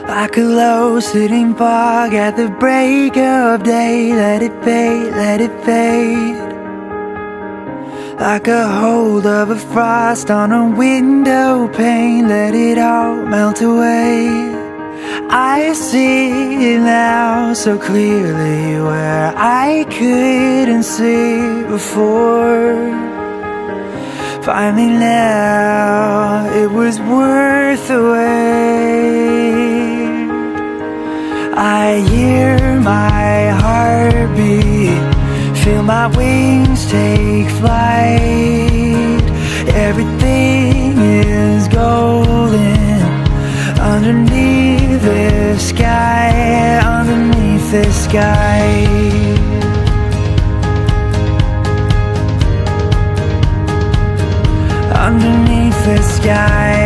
Like a low-sitting fog at the break of day. Let it fade, let it fade. Like a hold of a frost on a window pane. Let it all melt away. I see it now so clearly where I couldn't see before. Finally now it was worth the wait. I hear my heartbeat, feel my wings take flight. Everything is golden underneath this sky, underneath this sky. Underneath the sky.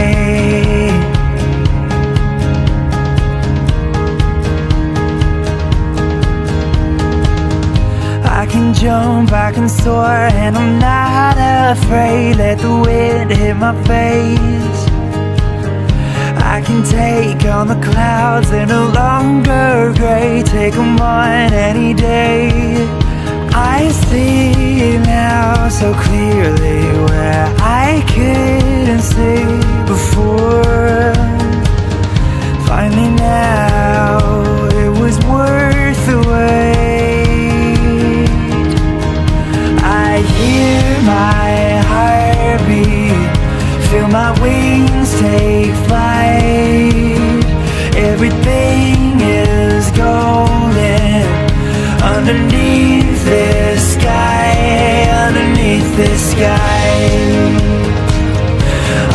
I can jump, I can soar, and I'm not afraid. Let the wind hit my face. I can take on the clouds, they're no longer gray. Take them on any day. I see now so clearly where I couldn't see before. Finally now it was worth the wait. I hear my heartbeat, feel my wings take flight. Everything is golden underneath this sky, underneath this sky,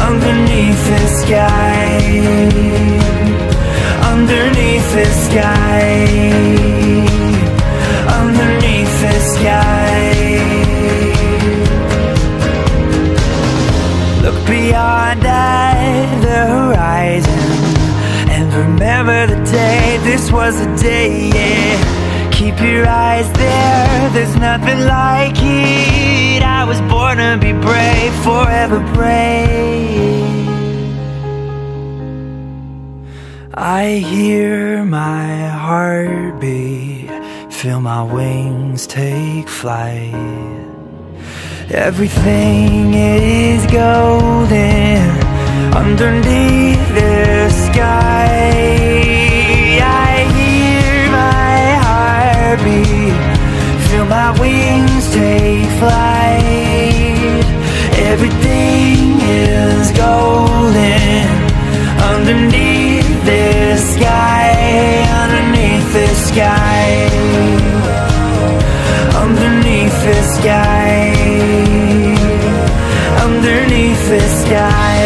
underneath this sky, underneath this sky, underneath this sky. Look beyond at the horizon and remember the day. This was the day, yeah. Keep your eyes there, there's nothing like it. I was born to be brave, forever brave. I hear my heartbeat, feel my wings take flight. Everything is golden underneath the sky. I hear my heartbeat, feel my wings take flight. Everything is golden underneath this sky, underneath this sky, underneath this sky, underneath this sky.